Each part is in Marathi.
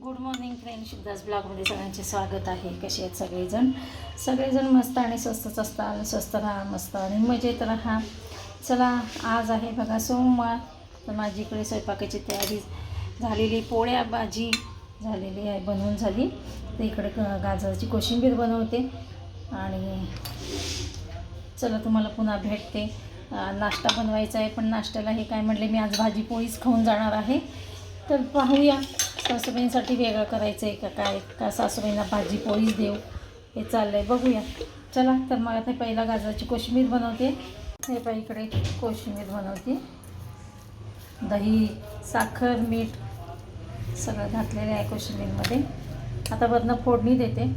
गुड मॉर्निंग फ्रेंड, शुद्धास ब्लॉगमध्ये सगळ्यांचे स्वागत आहे. कसे आहेत सगळेजण मस्त आणि स्वस्तच असतात. स्वस्थ राहा, मस्त आणि मजेत राहा. चला, आज आहे बघा सोमवार. तर माझी इकडे स्वयंपाकाची तयारी झालेली, पोळ्या भाजी झालेली आहे, बनवून झाली. तर इकडे गाजराची कोशिंबीर बनवते आणि चला तुम्हाला पुन्हा भेटते. नाश्ता बनवायचा आहे, पण नाश्त्याला हे काय म्हटले, मी आज भाजी पोळीच खाऊन जाणार आहे. तर पाहूया सासूबाईंसाठी वेगळं करायचं आहे काय, का सासूबाईंना भाजी पोळीच देऊ, हे चाललं आहे, बघूया. चला, तर मग आता पहिला गाजराची कोशिंबीर बनवते. हे पाहिजे इकडे कोशिंबीर बनवते. दही, साखर, मीठ सगळं घातलेलं आहे कोशिंबीरमध्ये. आता वरनं फोडणी देते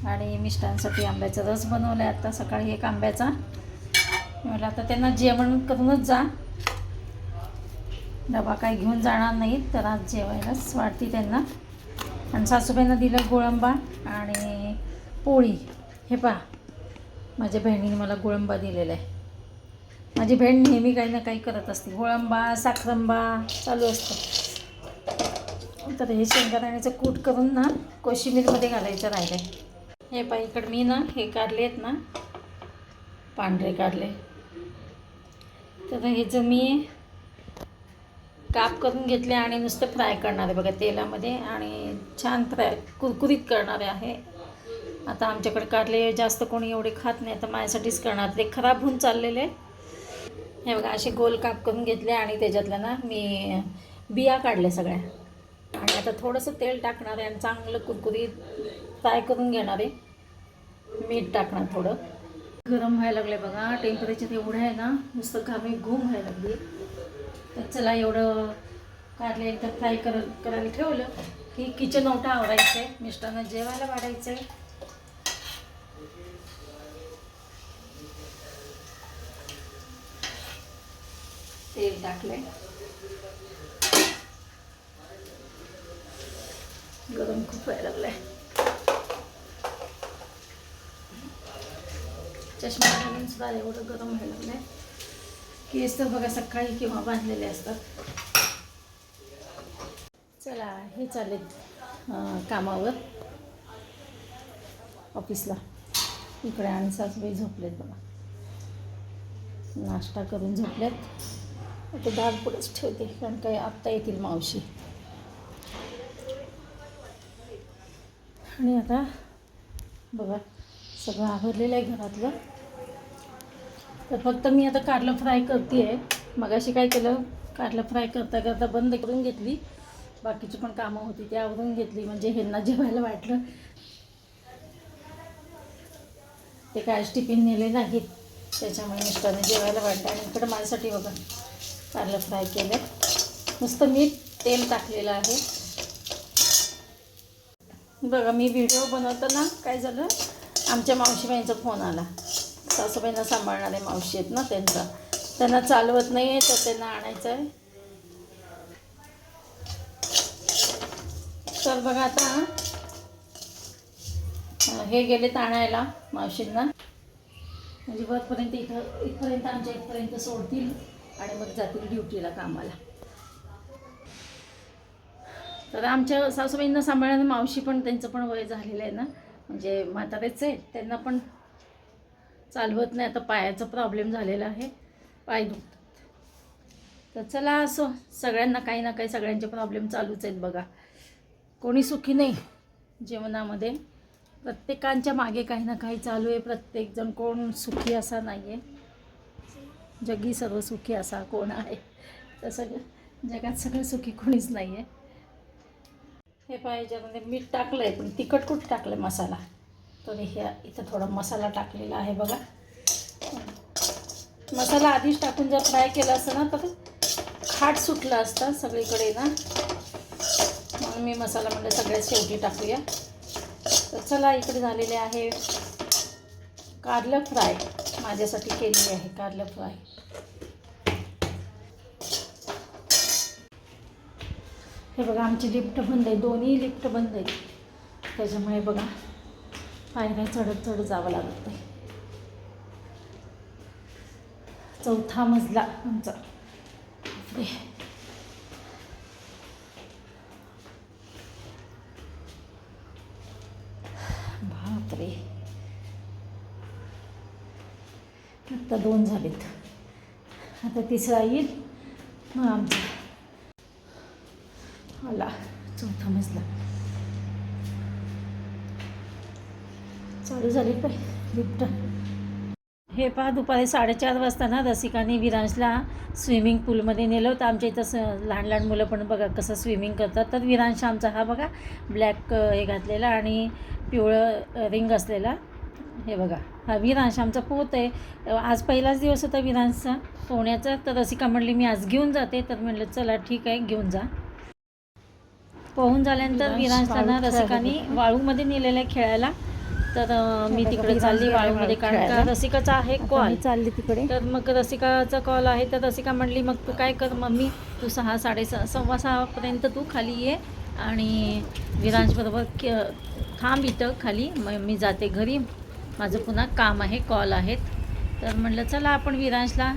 आणि मिष्टांसाठी आंब्याचा रस बनवला आहे. आता सकाळी एक आंब्याचा म्हटलं, आता त्यांना जेवण करूनच जा, डबा काही घेऊन जाणार नाहीत, तर आज जेवायलाच वाढती त्यांना. आणि सासूबाईंना दिलं गोळंबा आणि पोळी. हे पहा, माझ्या बहिणीने मला गोळंबा दिलेला आहे. माझी बहीण नेहमी काही ना काही करत असते, गोळंबा साखरंबा चालू असतं. तर हे शेंगदाण्याचं कूट करून ना कोशिंबीरमध्ये घालायचं राहिलं आहे. हे पहा, इकडं मी ना हे काढले आहेत ना, पांढरे काढले. तर ह्याचं मी काप करून घेतले आणि नुसतं फ्राय करणार आहे बघा तेलामध्ये, आणि छान फ्राय कुरकुरीत करणार आहे. आता आमच्याकडे काढले जास्त कोणी एवढे खात नाही, तर माझ्यासाठीच करणार. ते खराब होऊन चाललेले. हे बघा, असे गोल काप करून घेतले आणि त्याच्यातल्या ना मी बिया काढल्या सगळ्या. आणि आता थोडंसं तेल टाकणार आहे आणि चांगलं कुरकुरीत फ्राय करून घेणार आहे. मीठ टाकणार थोडं. गरम व्हायला लागलं बघा, टेम्परेचर एवढं आहे ना, नुसतं घामी घूम व्हायला लागली. तर चला, एवढं काढले एकदा फ्राय करायला ठेवलं की किचन ओटा आवरायचं आहे, मिस्टरांना जेवायला वाढायचं आहे. तेल टाकलंय, गरम खूप व्हायला लागलंय. चष्मा घालून सुद्धा एवढं गरम व्हायला लागलंय. केस तर बघा सकाळी किंवा बांधलेले असतात. चला, हे चालेल कामावर ऑफिसला. इकडे आणि सासूबाई झोपलेत बघा, नाश्ता करून झोपलेत. आता डाळ पुढेच ठेवते, कारण काही आत्ता येतील मावशी. आणि आता बघा सगळं आवरलेलं आहे घरातलं. तर फक्त मी आता कारलं फ्राय करते आहे. मगाशी काय केलं, कारलं फ्राय करता करता बंद करून घेतली. बाकीची पण कामं होती ती आवरून घेतली, म्हणजे ह्यांना जेवायला वाटलं. ते काय टिफिन नेले नाहीत, त्याच्यामुळे मिस्टरने जेवायला वाटलं. आणि इकडं माझ्यासाठी बघा कारलं फ्राय केलं. नुसतं मीठ तेल टाकलेलं आहे. बघा, मी व्हिडिओ बनवताना काय झालं, आमच्या मावशीबाईंचा फोन आला. सासूबाईंना सांभाळणारे मावशी आहेत ना, त्यांना चालवत नाही आहे, तर त्यांना आणायचं आहे. तर बघा, आता हे गेलेत आणायला मावशींना, म्हणजे वरपर्यंत इथपर्यंत आमच्या इथपर्यंत सोडतील आणि मग जातील ड्युटीला कामाला. तर आमच्या सासूबाईंना सांभाळणारे मावशी पण, त्यांचं पण वय झालेलं आहे ना, म्हणजे म्हातारेच आहे, त्यांना पण चालवत नाही. आता पायाचा प्रॉब्लेम झालेला आहे, पाय दुखतात. तर चला, असो, सगळ्यांना काही ना काही सगळ्यांचे प्रॉब्लेम चालूच आहेत बघा. कोणी सुखी नाही जीवनामध्ये, प्रत्येकांच्या मागे काही ना काही चालू आहे. प्रत्येकजण कोण सुखी असा नाही आहे. जगी सर्व सुखी असा कोण आहे, तर सगळं जगात सगळं सुखी कोणीच नाही आहे. हे पाहिजे मीठ टाकलं आहे, पण तिखट कुठं टाकलं मसाला, तर हे इथं थोडा मसाला टाकलेला आहे बघा. मसाला आधीच टाकून जर फ्राय केलं असतं ना, तर खाट सुटलं असतं सगळीकडे ना, म्हणून मी मसाला म्हणजे सगळ्यात शेवटी टाकूया. तर चला, इकडे झालेले आहे कारलं फ्राय, माझ्यासाठी केलेली आहे कारलं फ्राय. हे बघा, आमची लिफ्ट बंद आहे, दोन्ही लिफ्ट बंद आहेत, त्याच्यामुळे बघा पायऱ्या चढत चढत जावं लागत आहे. 4था मजला आमचा. बापरे, आत्ता 2 झालेत, आता तिसरा येईल मग आमचा आला 4था मजला. चालू झाली काय लिफ्ट. हे पहा, दुपारी 4:30 वाजता ना रसिकाने विरांशला स्विमिंग पूलमध्ये नेलं होतं. आमच्या इथं लहान लहान मुलं पण बघा कसं स्विमिंग करतात. तर विरांश आमचा हा बघा ब्लॅक हे घातलेला आणि पिवळं रिंग असलेला, हे बघा हा विरांश आमचा पोहत आहे. आज पहिलाच दिवस होता विरांशचा पोहण्याचा. तर रसिका म्हणली मी आज घेऊन जाते. तर म्हणलं चला ठीक आहे घेऊन जा. पोहून झाल्यानंतर विरांशला ना रसिकाने वाळूमध्ये नेलेलं आहे खेळायला. तर मी तिकडे चालली वाळूमध्ये, कारण का रसिकाचा आहे कॉल चालली तिकडे. तर मग रसिकाचा कॉल आहे. तर रसिका म्हणली मग तू काय कर मम्मी, तू 6, 6:15पर्यंत तू खाली ये आणि विरांशबरोबर थांब इथं खाली, मग मी जाते घरी, माझं पुन्हा काम आहे, कॉल आहेत. तर म्हणलं चला आपण विरांशला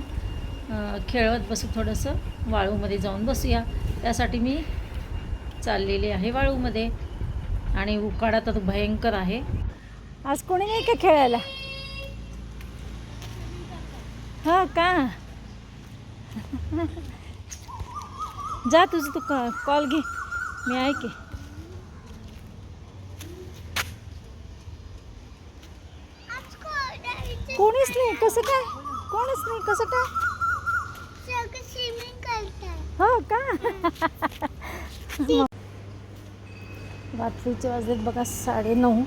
खेळवत बसू, थोडंसं वाळूमध्ये जाऊन बसूया. त्यासाठी मी चाललेली आहे वाळूमध्ये. आणि उकाडा तर भयंकर आहे. आज कोणी नाही का खेळायला? हा का? जा तुझं तू कॉल घे, मी ऐके. कोणीच नाही, कसं काय? कोणीच नाही, कसं काय? हो का? रात्रीचे वाजलेत बघा 9:30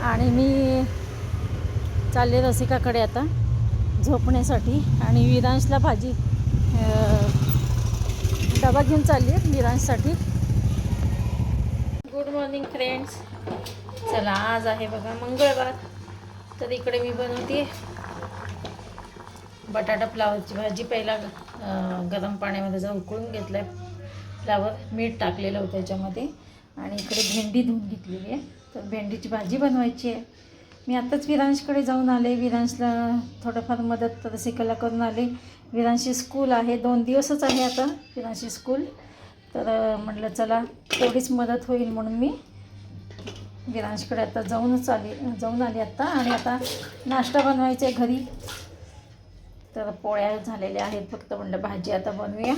आणि मी चालले रसिकाकडे आता झोपण्यासाठी. आणि विरांशला भाजी डबा घेऊन चालली आहे विरांशसाठी. Good morning friends. चला आज आहे बघा मंगळवार. तर इकडे मी बनवते बटाटा फ्लावरची भाजी. पहिला गरम पाण्यामध्ये जर उकळून घेतलं आहे फ्लावर, मीठ टाकलेलं होतं त्याच्यामध्ये. आणि इकडे भेंडी धुवून घेतलेली आहे. तर भेंडीची भाजी बनवायची आहे. मी आत्ताच विरांशकडे जाऊन आले. विरांशला थोडंफार मदत रसिकाला करून आले. विरांशी स्कूल आहे, 2 दिवसच आहे आता विरांशी स्कूल. तर म्हटलं चला तेवढीच मदत होईल म्हणून मी विरांशकडे आता जाऊन आली आत्ता. आणि आता नाश्ता बनवायचा आहे घरी. तर पोळ्या झालेल्या आहेत, फक्त म्हटलं भाजी आता बनवूया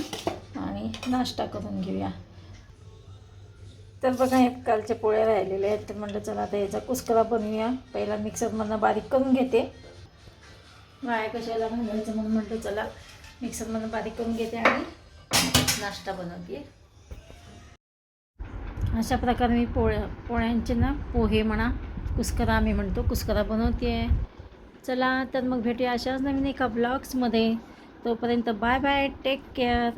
आणि नाश्ता करून घेऊया. तर बघा हे कालच्या पोळ्या राहिलेल्या आहेत. तर म्हटलं चला आता याचा कुस्करा बनवूया. पहिला मिक्सरमधनं बारीक करून घेते, वाया कशाला घालायचं म्हणून म्हटलं चला मिक्सरमधनं बारीक करून घेते आणि नाश्ता बनवते. अशा प्रकारे मी पोळ्यांचे ना पोहे म्हणा, कुस्करा आम्ही म्हणतो, कुस्करा बनवते आहे. चला तर मग भेटूया अशाच नवीन एका ब्लॉग्समध्ये. तोपर्यंत बाय बाय, टेक केअर.